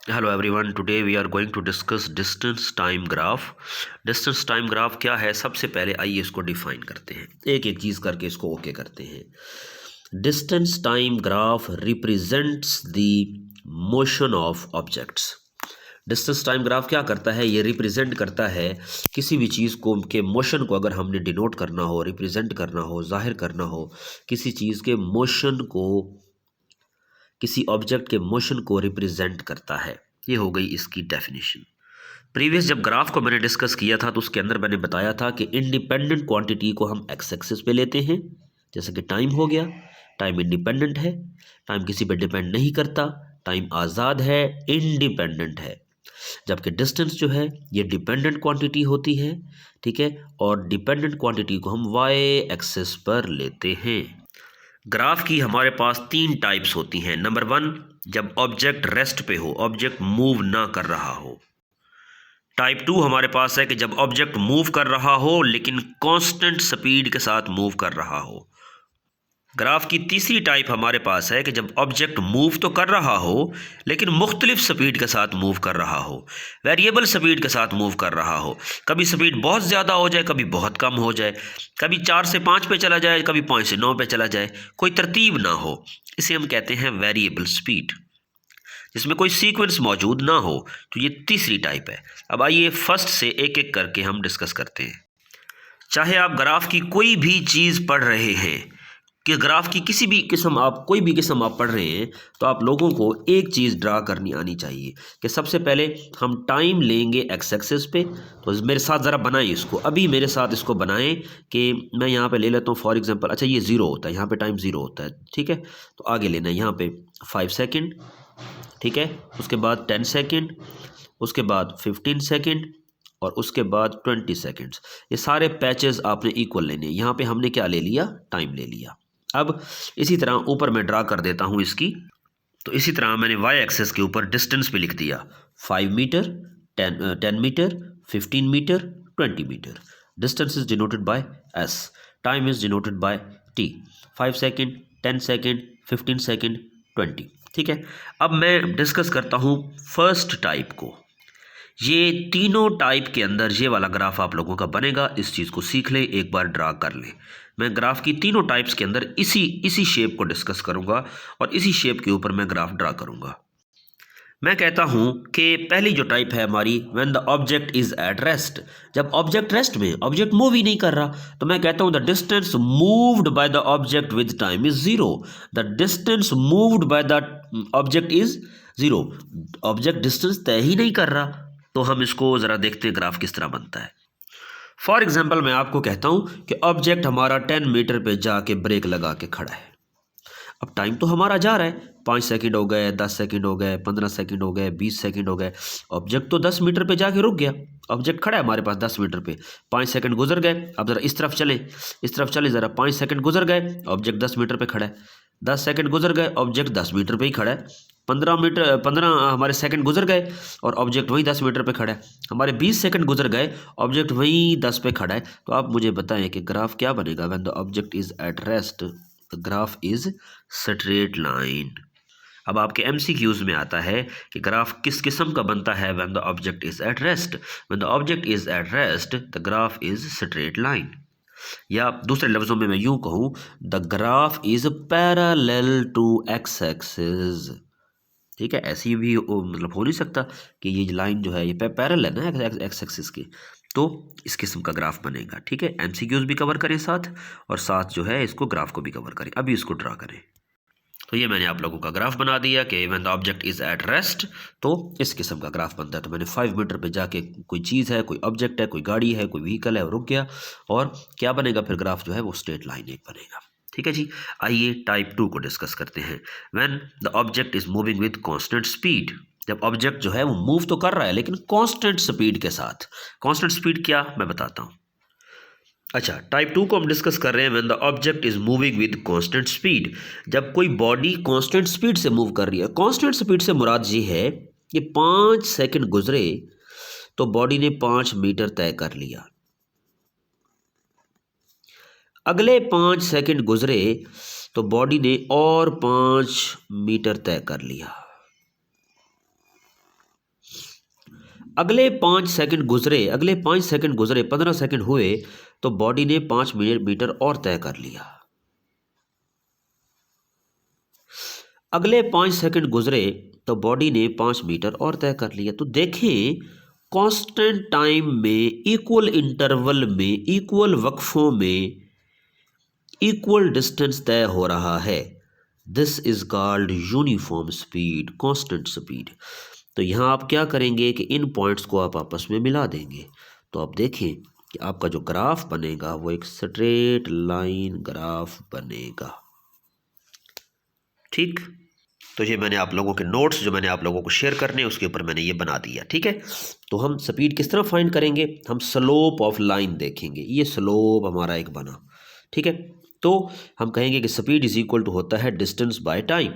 Hello everyone, today we are going to discuss distance time graph. Distance time graph क्या है? सबसे पहले आइए इसको डिफाइन करते हैं, एक एक चीज़ करके इसको ओके करते हैं। Distance time graph represents the motion of objects. Distance time graph क्या करता है? ये रिप्रेजेंट करता है किसी भी चीज़ को के मोशन को अगर हमने डिनोट करना हो, रिप्रेजेंट करना हो, जाहिर करना हो, किसी चीज़ के मोशन को, किसी ऑब्जेक्ट के मोशन को रिप्रेजेंट करता है। ये हो गई इसकी डेफिनेशन। प्रीवियस जब ग्राफ को मैंने डिस्कस किया था तो उसके अंदर मैंने बताया था कि इंडिपेंडेंट क्वांटिटी को हम एक्स एक्सिस पे लेते हैं, जैसे कि टाइम हो गया। टाइम इंडिपेंडेंट है, टाइम किसी पे डिपेंड नहीं करता, टाइम आज़ाद है, इंडिपेंडेंट है। जबकि डिस्टेंस जो है ये डिपेंडेंट क्वांटिटी होती है, ठीक है, और डिपेंडेंट क्वांटिटी को हम वाई एक्सिस पर लेते हैं। ग्राफ की हमारे पास तीन टाइप्स होती हैं। नंबर वन, जब ऑब्जेक्ट रेस्ट पे हो, ऑब्जेक्ट मूव ना कर रहा हो। टाइप टू हमारे पास है कि जब ऑब्जेक्ट मूव कर रहा हो लेकिन कांस्टेंट स्पीड के साथ मूव कर रहा हो। ग्राफ की तीसरी टाइप हमारे पास है कि जब ऑब्जेक्ट मूव तो कर रहा हो लेकिन मुख्तलिफ स्पीड के साथ मूव कर रहा हो, वेरिएबल स्पीड के साथ मूव कर रहा हो। कभी स्पीड बहुत ज़्यादा हो जाए, कभी बहुत कम हो जाए, कभी 4 से 5 पे चला जाए, कभी 5 से 9 पे चला जाए, कोई तरतीब ना हो। इसे हम कहते हैं वेरिएबल स्पीड, जिसमें कोई सीक्वेंस मौजूद ना हो। तो ये तीसरी टाइप है। अब आइए फर्स्ट से एक एक करके हम डिस्कस करते हैं। चाहे आप ग्राफ की कोई भी चीज़ पढ़ रहे हैं, कि ग्राफ की किसी भी किस्म, आप कोई भी किस्म आप पढ़ रहे हैं, तो आप लोगों को एक चीज़ ड्रा करनी आनी चाहिए कि सबसे पहले हम टाइम लेंगे एक्स एक्सिस पे। तो मेरे साथ ज़रा बनाएं इसको, अभी मेरे साथ इसको बनाएं कि मैं यहाँ पे ले लेता हूँ फॉर एग्जांपल। अच्छा, ये ज़ीरो होता है, यहाँ पे टाइम ज़ीरो होता है, ठीक है। तो आगे लेना है यहाँ पे 5 सेकेंड, ठीक है, उसके बाद 10 सेकेंड, उसके बाद 15 सेकेंड, और उसके बाद 20 सेकेंड्स। ये सारे पैचेस आपने इक्वल लेने हैं। यहाँ पे हमने क्या ले लिया? टाइम ले लिया। अब इसी तरह ऊपर मैं ड्रा कर देता हूँ इसकी। तो इसी तरह मैंने वाई एक्सेस के ऊपर डिस्टेंस भी लिख दिया, 5 metre, 10 metre, 15 metre, 20 metre. Distance is denoted by S, time is denoted by T. 5 second, 10 second, 15 second, 20, ठीक है। अब मैं डिस्कस करता हूँ फर्स्ट टाइप को। ये तीनों टाइप के अंदर ये वाला ग्राफ आप लोगों का बनेगा। इस चीज़ को सीख लें, एक बार ड्रा कर लें। मैं ग्राफ की तीनों टाइप्स के अंदर इसी शेप को डिस्कस करूंगा और इसी शेप के ऊपर मैं ग्राफ ड्रा करूंगा। मैं कहता हूं कि पहली जो टाइप है हमारी, when the object is at rest. जब ऑब्जेक्ट रेस्ट में, ऑब्जेक्ट मूव ही नहीं कर रहा, तो मैं कहता हूं the distance moved by the object with time is zero. The distance moved by the object is zero. Object distance तय ही नहीं कर रहा। तो हम इसको ज़रा देखते हैं ग्राफ किस तरह बनता है। फॉर एग्जाम्पल मैं आपको कहता हूं कि ऑब्जेक्ट हमारा 10 मीटर पे जाके ब्रेक लगा के खड़ा है। अब टाइम तो हमारा जा रहा है, 5 सेकंड हो गए, 10 सेकंड हो गए, 15 सेकंड हो गए, 20 सेकंड हो गए। ऑब्जेक्ट तो 10 मीटर पे जाके रुक गया। ऑब्जेक्ट खड़ा है हमारे पास 10 मीटर पे, 5 सेकंड गुजर गए। अब ज़रा इस तरफ चलें, इस तरफ चलें ज़रा। 5 सेकंड गुजर गए, ऑब्जेक्ट 10 मीटर पे खड़ा है। 10 सेकंड गुजर गए, ऑब्जेक्ट 10 मीटर पे ही खड़ा है। 15 हमारे सेकंड गुजर गए और ऑब्जेक्ट वहीं 10 मीटर पे खड़ा है। हमारे 20 सेकंड गुजर गए, ऑब्जेक्ट वहीं 10 पे खड़ा है। तो आप मुझे बताएं कि ग्राफ क्या बनेगा when the object is at rest? The graph is straight line. अब आपके एमसीक्यूज में आता है कि ग्राफ किस किस्म का बनता है when the object is at rest. When the object is at rest the graph is straight line. या दूसरे लफ्जों में मैं यूं कहूं, the graph is parallel to X axis. ठीक है, ऐसी भी मतलब हो नहीं सकता कि ये लाइन जो है ये पैरेलल है ना एक्स एक्सिस की। तो इस किस्म का ग्राफ बनेगा, ठीक है। एमसीक्यूज भी कवर करें साथ, और साथ जो है इसको ग्राफ को भी कवर करें। अभी इसको ड्रा करें। तो ये मैंने आप लोगों का ग्राफ बना दिया कि when the object is at rest, तो इस किस्म का ग्राफ बनता है। तो मैंने 5 मीटर पे जाके, कोई चीज़ है, कोई ऑब्जेक्ट है, कोई गाड़ी है, कोई व्हीकल है, वो रुक गया, और क्या बनेगा फिर? ग्राफ जो है वो स्ट्रेट लाइन एक बनेगा, ठीक है जी। आइए टाइप 2 को डिस्कस करते हैं। When the object is moving with constant speed. जब ऑब्जेक्ट जो है वो मूव तो कर रहा है लेकिन कांस्टेंट स्पीड के साथ। कांस्टेंट स्पीड क्या, मैं बताता हूँ। अच्छा, टाइप 2 को हम डिस्कस कर रहे हैं when the object is moving with constant speed. जब कोई बॉडी कांस्टेंट स्पीड से मूव कर रही है। कांस्टेंट स्पीड से मुराद ये है कि 5 सेकंड गुजरे तो बॉडी ने 5 मीटर तय कर लिया। अगले 5 सेकंड गुजरे तो बॉडी ने और 5 मीटर तय कर लिया। अगले 5 सेकंड गुजरे 15 सेकंड हुए तो बॉडी ने 5 मीटर और तय कर लिया। अगले 5 सेकंड गुजरे तो बॉडी ने 5 मीटर और तय कर लिया। तो देखें कांस्टेंट टाइम में, इक्वल इंटरवल में, इक्वल वक्फों में इक्वल डिस्टेंस तय हो रहा है। This is called uniform speed, constant speed. तो यहाँ आप क्या करेंगे कि इन पॉइंट्स को आप आपस में मिला देंगे। तो आप देखें कि आपका जो ग्राफ बनेगा वो एक स्ट्रेट लाइन ग्राफ बनेगा। ठीक, तो ये मैंने आप लोगों के नोट्स जो मैंने आप लोगों को शेयर करने हैं उसके ऊपर मैंने ये बना दिया। ठीक है, तो हम स्पीड किस तरह फाइंड करेंगे, हम स्लोप ऑफ लाइन देखेंगे। ये स्लोप हमारा एक बना, ठीक है। तो हम कहेंगे कि स्पीड इज इक्वल टू होता है डिस्टेंस बाय टाइम।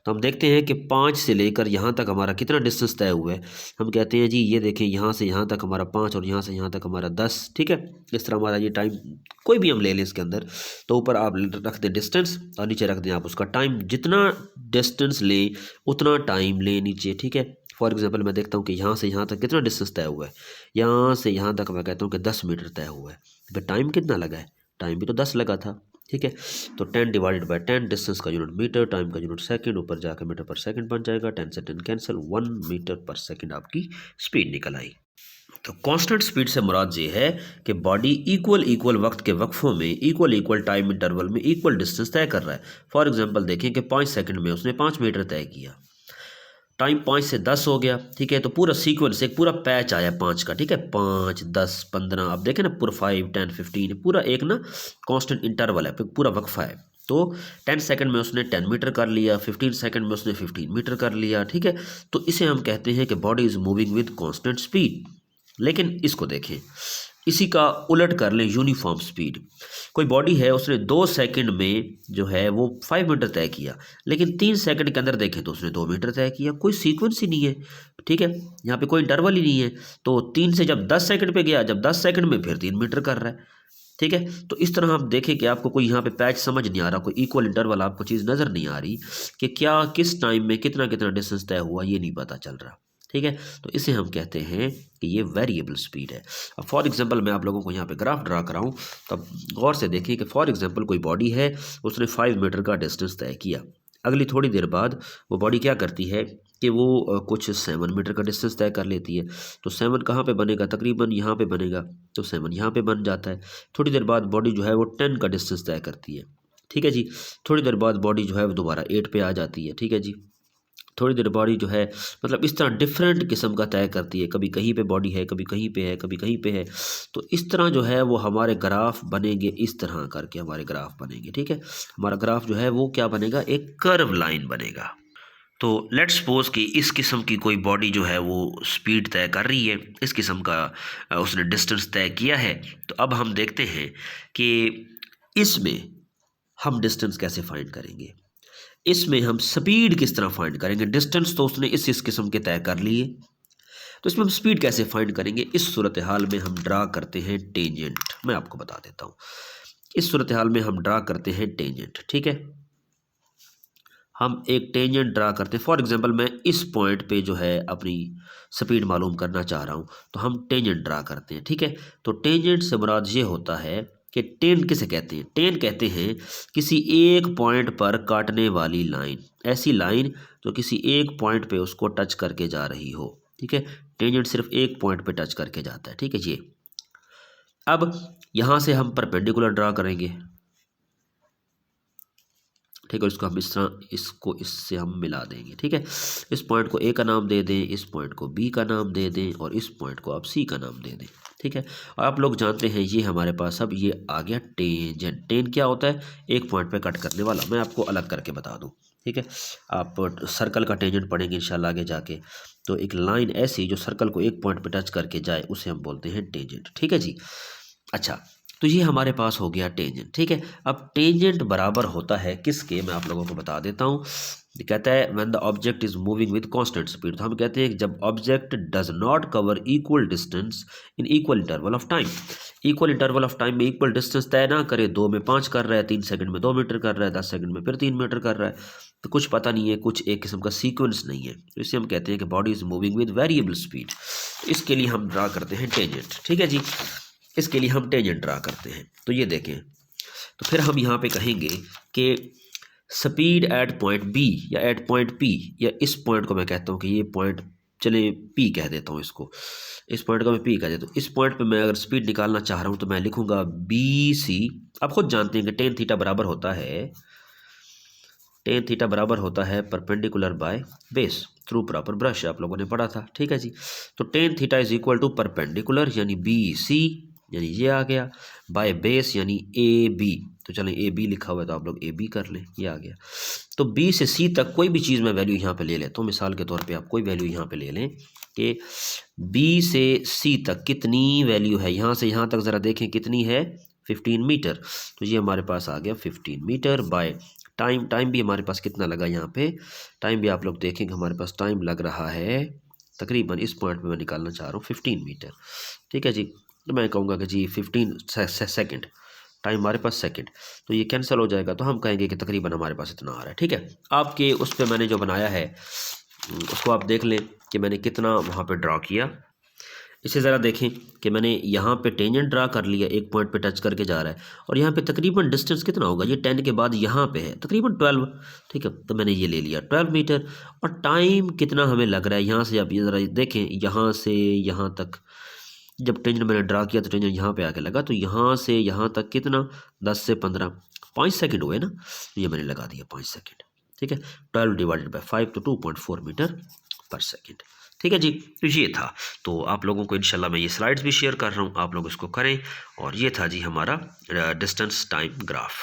तो हम देखते हैं कि 5 से लेकर यहाँ तक हमारा कितना डिस्टेंस तय हुआ है। हम कहते हैं जी ये देखें यहाँ से यहाँ तक हमारा 5 और यहाँ से यहाँ तक हमारा 10। ठीक है, इस तरह हमारा ये टाइम कोई भी हम ले लें इसके अंदर। तो ऊपर आप रख दें डिस्टेंस और नीचे रख दें आप उसका टाइम। जितना डिस्टेंस लें उतना टाइम लें नीचे। ठीक है, फॉर एग्जांपल मैं देखता हूँ कि यहाँ से यहाँ तक कितना डिस्टेंस तय हुआ है। यहाँ से यहाँ तक मैं कहता हूँ कि 10 मीटर तय हुआ है। फिर टाइम कितना लगा है, टाइम भी तो 10 लगा था। ठीक है, तो 10 डिवाइडेड बाय 10, डिस्टेंस का यूनिट मीटर, टाइम का यूनिट सेकंड, ऊपर जाकर मीटर पर सेकंड बन जाएगा। 10 से 10 कैंसिल, 1 मीटर पर सेकंड आपकी स्पीड निकल आई। तो कांस्टेंट स्पीड से मुराद ये है कि बॉडी इक्वल वक्त के वक्फों में इक्वल टाइम इंटरवल में इक्वल डिस्टेंस तय कर रहा है। फॉर एग्जांपल देखें कि 5 सेकंड में उसने 5 मीटर तय किया, टाइम 5 से 10 हो गया। ठीक है, तो पूरा सीक्वेंस एक पूरा पैच आया 5 का। ठीक है, 5, 10, 15, आप देखें ना पूरा 5, 10, 15 पूरा एक ना कांस्टेंट इंटरवल है, पूरा वक्फा है। तो 10 सेकंड में उसने 10 मीटर कर लिया, 15 सेकंड में उसने 15 मीटर कर लिया। ठीक है, तो इसे हम कहते हैं कि body is moving with constant speed. लेकिन इसको देखें, इसी का उलट कर लें, यूनिफॉर्म स्पीड। कोई बॉडी है उसने 2 सेकंड में जो है वो 5 मीटर तय किया, लेकिन 3 सेकंड के अंदर देखें तो उसने 2 मीटर तय किया। कोई सीक्वेंस ही नहीं है। ठीक है, यहाँ पे कोई इंटरवल ही नहीं है। तो 3 से जब 10 सेकंड पे गया, जब 10 सेकंड में फिर 3 मीटर कर रहा है। ठीक है, तो इस तरह आप देखें कि आपको कोई यहाँ पे पैच समझ नहीं आ रहा, कोई इक्वल इंटरवल आपको चीज़ नज़र नहीं आ रही कि क्या किस टाइम में कितना कितना डिस्टेंस तय हुआ, ये नहीं पता चल रहा। ठीक है, तो इसे हम कहते हैं कि ये वेरिएबल स्पीड है। अब फॉर एग्जांपल मैं आप लोगों को यहाँ पे ग्राफ ड्रा कराऊँ, तब गौर से देखिए कि फॉर एग्जांपल कोई बॉडी है, उसने 5 मीटर का डिस्टेंस तय किया। अगली थोड़ी देर बाद वो बॉडी क्या करती है कि वो कुछ 7 मीटर का डिस्टेंस तय कर लेती है। तो 7 कहाँ पे बनेगा, तकरीबन यहाँ पे बनेगा। तो 7 यहाँ पे बन जाता है। थोड़ी देर बाद बॉडी जो है वो 10 का डिस्टेंस तय करती है। ठीक है जी, थोड़ी देर बाद बॉडी जो है वो दोबारा 8 पे आ जाती है। ठीक है जी, थोड़ी देर बॉडी जो है मतलब इस तरह डिफरेंट किस्म का तय करती है। कभी कहीं पे बॉडी है, कभी कहीं पे है, कभी कहीं पे है। तो इस तरह जो है वो हमारे ग्राफ बनेंगे, इस तरह करके हमारे ग्राफ बनेंगे। ठीक है, हमारा ग्राफ जो है वो क्या बनेगा, एक कर्व लाइन बनेगा। तो लेट्स सपोज कि इस किस्म की कोई बॉडी जो है वो स्पीड तय कर रही है, इस किस्म का उसने डिस्टेंस तय किया है। तो अब हम देखते हैं कि इसमें हम डिस्टेंस कैसे फाइंड करेंगे, इसमें हम स्पीड किस तरह फाइंड करेंगे। डिस्टेंस तो उसने इस किस्म के तय कर लिए, तो इसमें हम स्पीड कैसे फाइंड करेंगे। इस सूरत हाल में हम ड्रा करते हैं टेंजेंट। मैं आपको बता देता हूँ, इस सूरत हाल में हम ड्रा करते हैं टेंजेंट। ठीक है, हम एक टेंजेंट ड्रा करते हैं। फॉर एग्जांपल मैं इस पॉइंट पे जो है अपनी स्पीड मालूम करना चाह रहा हूँ, तो हम टेंजेंट ड्रा करते हैं। ठीक है, तो टेंजेंट से मुराद ये होता है कि टेन किसे कहते हैं, टेन कहते हैं किसी एक पॉइंट पर काटने वाली लाइन, ऐसी लाइन जो किसी एक पॉइंट पे उसको टच करके जा रही हो। ठीक है, टेंजेंट सिर्फ एक पॉइंट पे टच करके जाता है। ठीक है जी, अब यहाँ से हम परपेंडिकुलर ड्रा करेंगे। ठीक है, इसको हम इस तरह इसको इससे हम मिला देंगे। ठीक है, इस पॉइंट को ए का नाम दे दें, इस पॉइंट को बी का नाम दे दें और इस पॉइंट को आप सी का नाम दे दें। ठीक है, और आप लोग जानते हैं ये हमारे पास अब ये आ गया टेंजेंट। टेन क्या होता है, एक पॉइंट पे कट करने वाला। मैं आपको अलग करके बता दूं। ठीक है, आप सर्कल का टेंजेंट पढ़ेंगे इंशाल्लाह आगे जाके। तो एक लाइन ऐसी जो सर्कल को एक पॉइंट पे टच करके जाए उसे हम बोलते हैं टेंजेंट। ठीक है जी, अच्छा तो ये हमारे पास हो गया टेंजेंट। ठीक है, अब टेंजेंट बराबर होता है किसके, मैं आप लोगों को बता देता हूँ। कहता है when the object is moving with constant speed, तो हम कहते हैं कि जब object does not cover equal distance in equal interval of time, equal interval of time में इक्वल डिस्टेंस तय ना करे, 2 में 5 कर रहा है, 3 सेकंड में 2 मीटर कर रहा है, 10 सेकंड में फिर 3 मीटर कर रहा है, तो कुछ पता नहीं है, कुछ एक किस्म का सीक्वेंस नहीं है, तो इसे हम कहते हैं कि body is moving with variable speed. इसके लिए हम ड्रा करते हैं टेंजेंट। ठीक है जी, इसके लिए हम टेंजेंट ड्रा करते हैं। तो ये देखें, तो फिर हम यहाँ पे कहेंगे कि स्पीड एट पॉइंट बी या एट पॉइंट पी, या इस पॉइंट को मैं कहता हूँ कि ये पॉइंट, चले पी कह देता हूँ इसको, इस पॉइंट को मैं पी कह देता हूँ। इस पॉइंट पे मैं अगर स्पीड निकालना चाह रहा हूँ तो मैं लिखूंगा बी सी। आप खुद जानते हैं कि टेन थीटा बराबर होता है, टेन थीटा बराबर होता है perpendicular by base through proper brush, आप लोगों ने पढ़ा था। ठीक है जी, तो tan theta is equal to perpendicular यानी बी सी, यानी ये आ गया, बाय बेस यानी ए बी, तो चलें ए बी लिखा हुआ है तो आप लोग ए बी कर लें, ये आ गया। तो बी से सी तक कोई भी चीज़ मैं वैल्यू यहाँ पे ले लेता हूँ, मिसाल के तौर पे आप कोई वैल्यू यहाँ पे ले लें कि बी से सी तक कितनी वैल्यू है, यहाँ से यहाँ तक ज़रा देखें कितनी है, 15 मीटर, तो ये हमारे पास आ गया 15 मीटर बाय टाइम। टाइम भी हमारे पास कितना लगा यहाँ पे, टाइम भी आप लोग देखेंगे हमारे पास टाइम लग रहा है तकरीबन, इस पॉइंट पे मैं निकालना चाह रहा हूँ 15 मीटर। ठीक है जी, तो मैं कहूँगा कि जी 15 सेकेंड, टाइम हमारे पास सेकंड, तो ये कैंसिल हो जाएगा, तो हम कहेंगे कि तकरीबन हमारे पास इतना आ रहा है। ठीक है, आपके उस पर मैंने जो बनाया है उसको आप देख लें कि मैंने कितना वहाँ पे ड्रा किया। इसे ज़रा देखें कि मैंने यहाँ पे टेंजेंट ड्रा कर लिया, एक पॉइंट पे टच करके जा रहा है, और यहाँ पे तकरीबन डिस्टेंस कितना होगा, ये 10 के बाद यहाँ पे है तकरीबन 12। ठीक है, तो मैंने ये ले लिया 12 मीटर, और टाइम कितना हमें लग रहा है, यहाँ से आप ये ज़रा देखें, यहाँ से यहाँ तक जब टेंजेंट मैंने ड्रा किया तो टेंजेंट यहाँ पे आके लगा, तो यहाँ से यहाँ तक कितना, 10 से 15, 5 सेकंड हुए ना, तो ये मैंने लगा दिया 5 सेकंड। ठीक है, 12 डिवाइडेड बाय 5 तो 2.4 मीटर पर सेकंड। ठीक है जी, तो ये था। तो आप लोगों को इंशाल्लाह मैं ये स्लाइड्स भी शेयर कर रहा हूँ, आप लोग इसको करें, और ये था जी हमारा डिस्टेंस टाइम ग्राफ।